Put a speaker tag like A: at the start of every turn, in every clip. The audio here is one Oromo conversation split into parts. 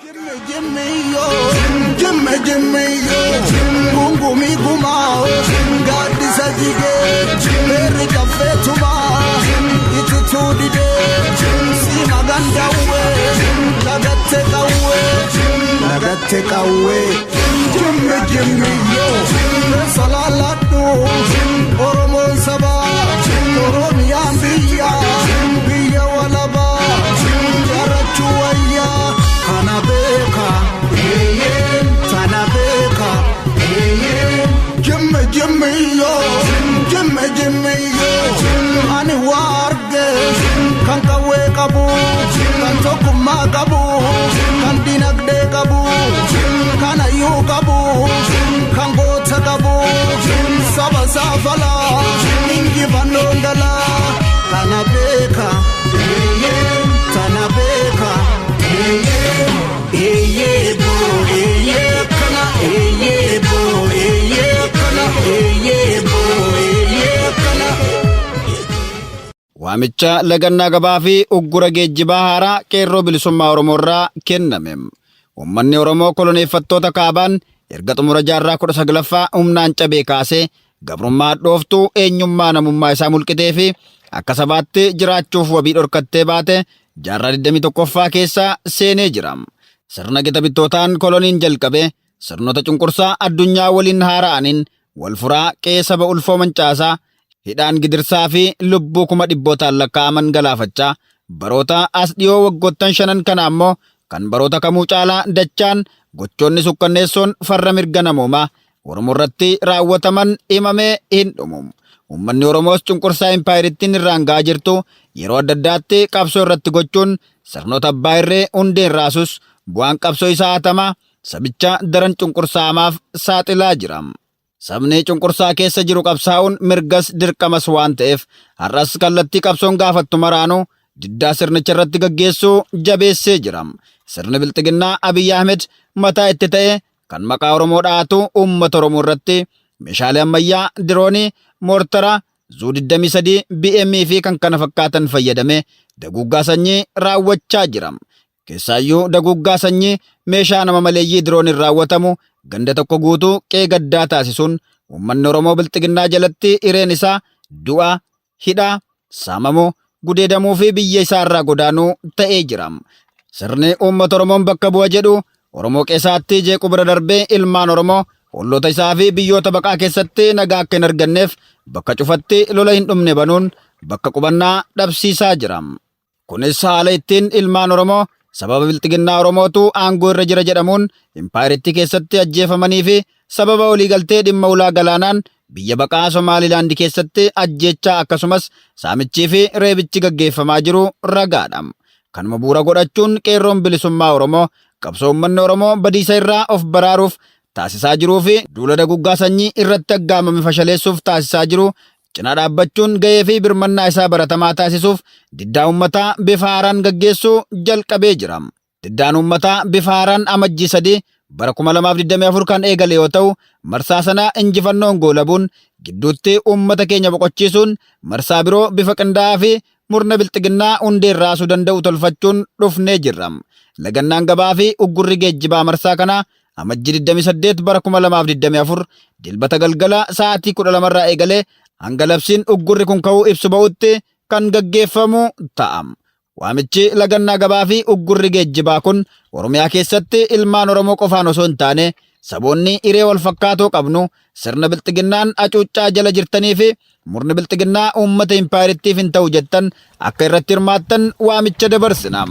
A: Gimme yo, gimme yo, gungu mi gumao, gadi sajige, beri kafe tuma, iti tudi de, si maganda uwe, lagate kawe, gimme yo, salalatu, oromon saba, oromiyan biya walaba, yarachuwaya. Tanabeka, Tanabeka, gimme yo, ani warge, kan kawe kabu, kan tokuma kabu, kan dinagde kabu, kan ayu kabu, kan gota kabu, saba safala, ingi vanondala, Tanabeka, Tanabeka.
B: Waamicha lagannaa gabaa fi uggura geejjibaa haaraa qeerroo bilisummaa Oromoorraa kenname. Uummanni Oromoo koloneeffattoota kaabaan erga xumura jaarraa 19ffaa humnaan cabee kaasee gabrummaa dhooftuu eenyummaa namummaa isaa mulqitee fi akka sabaatti jiraachuuf wabii dhorkattee baate jaarraa 21ffaa keessa seenee jira. Sirna gita bittootaan koloniin jalqabe sirnoota cunqursaa addunyaa waliin haara'aniin wal furaa qe'ee saba ulfoo mancaasaa hidhaan gidirsaa fi lubbuu kuma dhibbootaan lakkaa'aman galaafachaa baroota as dhiyoo waggoottan 5 kana ammoo kan baroota kamuu caalaa dachaan gochoonni sukkanneessoon farra mirga namoomaa Oromoo irratti raawwataman himamee hin dhumu. Uummanni Oromoos cunqursaa impaayiriittiin irraan ga'aa jirtu yeroo adda addaatti qabsoo irratti gochuun sirnoota abbaa irree hundeen raasus bu'aan qabsoo isaa hatamaa sabicha daran cunqursaamaaf saaxilaa jira. Sabni cunqursaa keessa jiru qabsaa'uun mirgas dirqamas waan ta'eef har'as kallattii qabsoon gaafattu maraanuu diddaa sirnicha irratti gaggeessuu jabeessee jira. Sirni bilxiginnaa Abiyyi Ahmed mataa itti ta'e kan maqaa Oromoo dhaatu uummata Oromoo irratti meeshaalee ammayyaa diroonii moortara Zu-23 BM fi kan kana fakkaatan fayyadame daguggaa sanyii raawwachaa jira. Keessaayyuu daguggaa sanyii meeshaa nama maleeyyii dirooniin raawwatamu ganda tokko guutuu qe'ee gaddaa taasisuun uummanni Oromoo bilxiginnaa jalatti ireen isaa du'a, hidhaa, saamamuu, gudeedamuu fi biyya isaa irraa godaanuu ta'ee jira. Sirni uummata Oromoon bakka bu'a jedhu Oromoo qeessaatti jeequ bira darbee ilmaan Oromoo olloota isaa fi biyyoota baqaa keessatti nagaa akka hin arganneef bakka cufatti lola hin dhumne banuun bakka qubannaa dhabsiisaa jira. Kunis haala ittiin ilmaan Oromoo sababa bilxiginnaa Oromootu aangoo irra jira jedhamuun impaayiriitti keessatti ajjeefamanii fi sababa waliigaltee dhimma ulaa galaanaan biyya baqaa Somaalilaand keessatti ajjeechaa akkasumas saamichii fi reebichi gaggeeffamaa jiru ragaadha. Kanuma bu'uura godhachuun qeerroon bilisummaa Oromoo qabsoo uummanni Oromoo badiisa irraa of baraaruuf taasisaa jiruu fi duula daguggaa sanyii irratti aggaamame fashaleessuuf taasisaa jiru cina dhaabbachuun ga'ee fi birmannaa isaa baratamaa taasisuuf diddaa uummataa bifa haaraan gaggeessuu jalqabee jira. Diddaan uummataa bifa haaraan amajjii 3 bara 2024 kan eegale yoo ta'u marsaa sana injifannoon goolabuun gidduutti uummata keenya boqochiisuun marsaa biroo bifa qindaa'aa fi murna bilxiginnaa hundeen raasuu danda'u tolfachuun dhufnee jirra. Lagannaan gabaa fi uggurri geejjibaa marsaa kanaa amajjii 28 bara 2024 dilbata galgala sa'aatii 12 irraa eegalee hanga labsiin uggurri kun ka'uu ibsu ba'utti kan gaggeeffamu ta'a. Waamichi lagannaa gabaa fi uggurri geejjibaa kun Oromiyaa keessatti ilmaan Oromoo qofaan osoo hin taane saboonni iree wal fakkaatoo qabnu sirna bilxiginnaan acuuccaa jala jirtanii fi murni bilxiginnaa uummata impaayiriittiif hin ta'u jettan akka irratti hirmaattan waamicha dabarsina.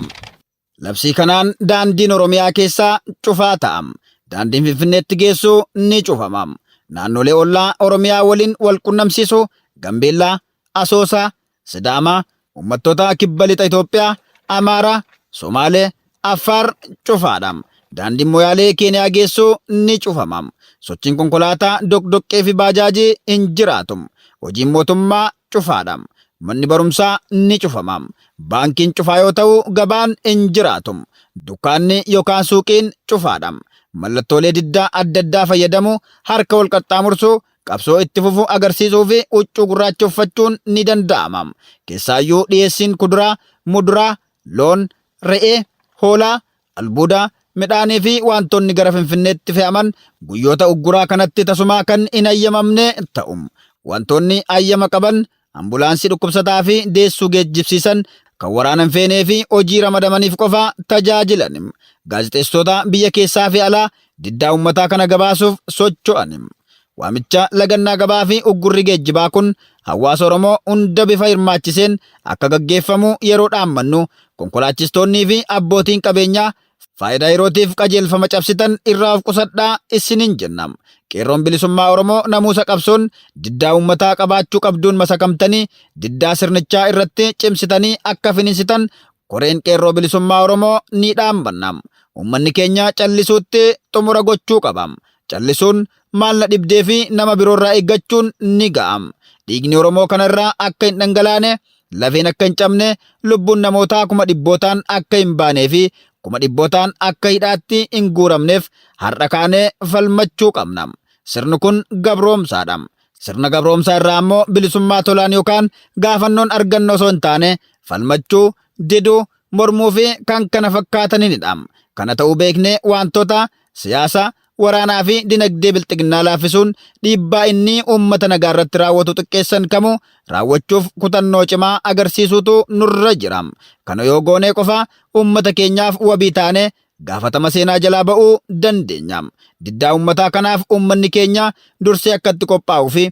B: Labsii kanaan daandiin Oromiyaa keessaa cufaa ta'a. Daandiin Finfinneetti geessu ni cufama. Naannolee ollaa Oromiyaa waliin wal qunnamsiisu Gambeellaa, Asoosaa, Sidaamaa, uummattoota kibba lixa Itoophiyaa, Amaaraa, Somaalee, Affaar cufaadha. Daandiin Moyaalee Keeniyaa geessu ni cufama. Sochiin konkolaataa doqdoqqee fi baajaajii hin jiraatu. Hojiin mootummaa cufaadha. Manni barumsaa ni cufama. Baankiin cufaa yoo ta'u gabaan hin jiraatu. Dukkaanni yookaan suuqiin cufaadha. Mallattoolee diddaa adda addaa fayyadamu harka wal qaxxaamursuu qabsoo itti fufu agarsiisuu fi huccuu gurraacha uffachuun ni danda'ama. Keessaayyuu dhiyeessiin kuduraa, muduraa, loon, re'ee, hoolaa, albuudaa, midhaanii fi wantoonni gara Finfinneetti fe'aman guyyoota ugguraa kanatti tasumaa kan hin ayyamamne ta'u. Wantoonni ayyama qaban ambulaansii dhukkubsataa fi deessuu geejjibsiisan kan waraanan feenee fi hojii ramadamaniif qofa tajaajilan. Gaazexeessitoota biyya keessaa fi alaa diddaa uummataa kana gabaasuuf socho'an. Waamicha lagannaa gabaa fi uggurri geejjibaa kun hawaasa Oromoo hunda bifa hirmaachiseen akka gaggeeffamu yeroo dhaammannu konkolaachistoonnii fi abbootiin qabeenyaa faayidaa yerootiif qajeelfama cabsitan irraa of qusadhaa isiniin jenna. Qeerroon bilisummaa Oromoo namuusa qabsoon diddaa uummataa qabaachuu qabduun masakamtanii diddaa sirnichaa irratti cimsitanii akka finiinsitan koreen qeerroo bilisummaa Oromoo ni dhaammanna. Uummanni keenya callisuutti xumura gochuu qaba. Callisuun maal na dhibdee fi nama biroorraa eeggachuun ni ga'a. Dhiigni Oromoo kanarraa akka hin dhangalaane, lafeen akka hin cabne, lubbuun namootaa kuma dhibbootaan akka hin baanee fi kuma dhibbootaan akka hidhaatti hin guuramneef har'a kaanee falmachuu qabna. Sirni kun gabroomsaadha. Sirna gabroomsaa irraa ammoo bilisummaa tolaan yookaan gaafannoon argannoo osoo hin taane falmachuu, diduu, mormuu fi kan kana fakkaatanidha. Kana ta'uu beeknee wantoota siyaasa, waraanaa fi dinagdee bilxiginnaa laaffisuun dhiibbaa inni uummata nagaa irratti raawwatu xiqqeessan kamuu raawwachuuf kutannoo cimaa agarsiisuutu nurra jira. Kana yoo goonee qofa uummata keenyaaf wabii taane gaafatama seenaa jalaa ba'uu dandeenya. Diddaa uummataa kanaaf uummanni keenya dursee akka itti qophaa'uu fi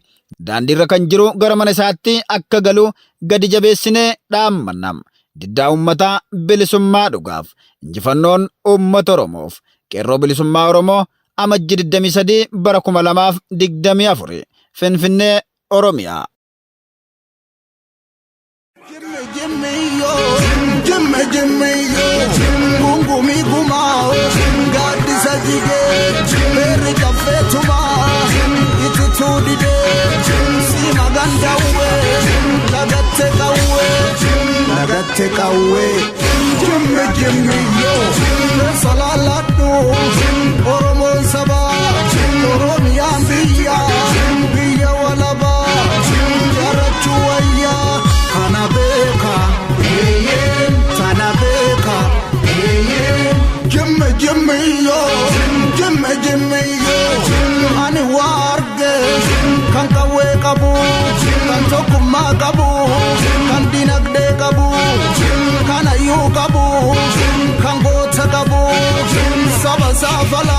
B: daandiirra kan jiru gara mana isaatti akka galu gadi jabeessinee dhaammanna. Diddaa uummataa bilisummaa dhugaaf, injifannoon uummata Oromoof. Qeerroo bilisummaa Oromoo Amajji 23 bara 2024 Finfinnee, Oromiyaa.
A: Jimme yo gungumi gumao gadisa jige beri kafetuma itutudide si magandawe lagatte kawe jimme yo salaladu Oromo saba Oromia biya walaba yarachuwaya kanabeka Jimme yo ani warge kan kawe kabu kan tokuma kabu kan dinagde kabu kan ayu kabu kan gota kabu saba safala